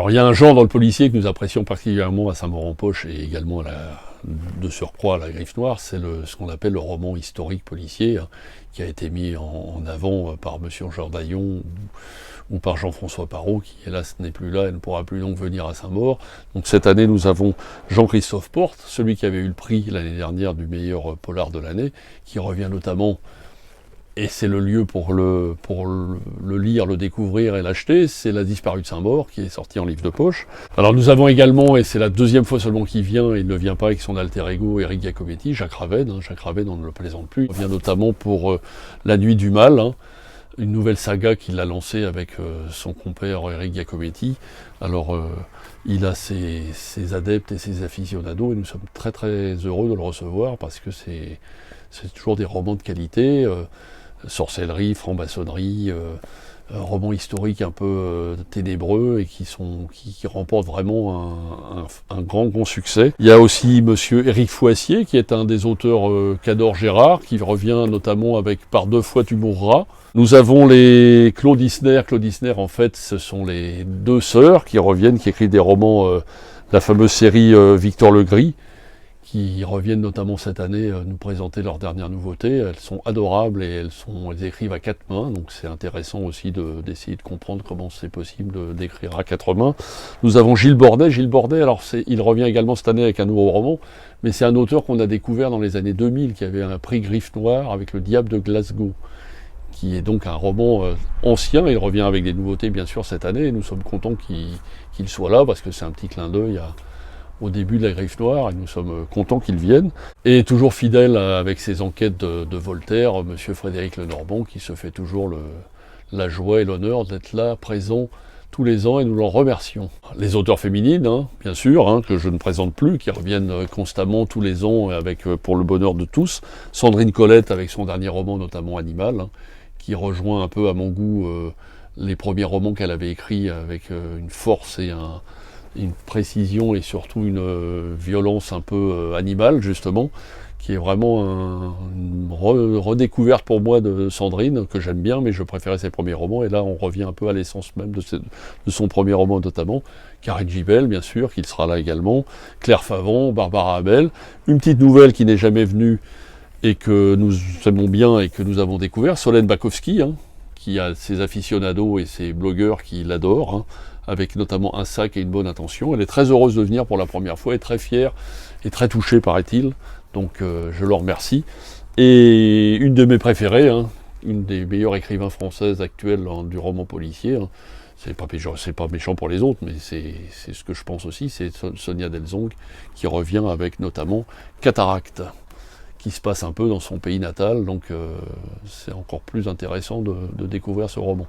Alors il y a un genre dans le policier que nous apprécions particulièrement à Saint-Maur-en-Poche et également de surcroît à la Griffe Noire, c'est ce qu'on appelle le roman historique policier, hein, qui a été mis en avant par M. Jordaillon ou par Jean-François Parot, qui hélas n'est plus là et ne pourra plus donc venir à Saint-Maur. Donc cette année nous avons Jean-Christophe Porte, celui qui avait eu le prix l'année dernière du meilleur polar de l'année, qui revient notamment, et c'est le lieu pour le lire, le découvrir et l'acheter, c'est La disparue de Saint-Maur, qui est sorti en livre de poche. Alors nous avons également, et c'est la deuxième fois seulement qu'il vient, il ne vient pas avec son alter ego Éric Giacometti, Jacques Ravenne, on ne le plaisante plus. Il vient notamment pour La nuit du mal, hein, une nouvelle saga qu'il a lancée avec son compère Éric Giacometti. Alors il a ses adeptes et ses aficionados, et nous sommes très très heureux de le recevoir, parce que c'est toujours des romans de qualité, sorcellerie, franc-maçonnerie, romans historiques un peu ténébreux et qui remportent vraiment un grand succès. Il y a aussi monsieur Éric Foissier, qui est un des auteurs qu'adore Gérard, qui revient notamment avec Par deux fois tu mourras. Nous avons les Claude Isner. Claude Isner, en fait, ce sont les deux sœurs qui reviennent, qui écrivent des romans, la fameuse série Victor le Gris, qui reviennent notamment cette année nous présenter leur dernière nouveauté. Elles sont adorables et elles écrivent à quatre mains, donc c'est intéressant aussi d'essayer de comprendre comment c'est possible d'écrire à quatre mains. Nous avons Gilles Bordet. Gilles Bordet, alors il revient également cette année avec un nouveau roman, mais c'est un auteur qu'on a découvert dans les années 2000, qui avait un prix Griffe Noire avec Le Diable de Glasgow, qui est donc un roman ancien. Il revient avec des nouveautés bien sûr cette année, et nous sommes contents qu'il soit là, parce que c'est un petit clin d'œil au début de la Griffe Noire, et nous sommes contents qu'ils viennent. Et toujours fidèle avec ses enquêtes de Voltaire, monsieur Frédéric Lenormand, qui se fait toujours la joie et l'honneur d'être là, présent tous les ans, et nous l'en remercions. Les auteurs féminines, hein, bien sûr, hein, que je ne présente plus, qui reviennent constamment tous les ans avec Pour le bonheur de tous. Sandrine Colette avec son dernier roman, notamment Animal, hein, qui rejoint un peu à mon goût les premiers romans qu'elle avait écrits avec une force et une précision et surtout une violence un peu animale, justement, qui est vraiment une redécouverte pour moi de Sandrine, que j'aime bien, mais je préférais ses premiers romans, et là on revient un peu à l'essence même de son premier roman notamment. Karine Gibel, bien sûr, qui sera là également, Claire Favant, Barbara Abel, une petite nouvelle qui n'est jamais venue et que nous aimons bien et que nous avons découvert, Solène Bakowski, hein, qui a ses aficionados et ses blogueurs qui l'adorent, hein, avec notamment un sac et une bonne intention. Elle est très heureuse de venir pour la première fois, et très fière et très touchée, paraît-il. Donc je leur remercie. Et une de mes préférées, hein, une des meilleures écrivains françaises actuelles du roman policier, hein, c'est pas méchant pour les autres, mais c'est ce que je pense aussi, c'est Sonia Delzong, qui revient avec notamment Cataracte, qui se passe un peu dans son pays natal, donc c'est encore plus intéressant de découvrir ce roman.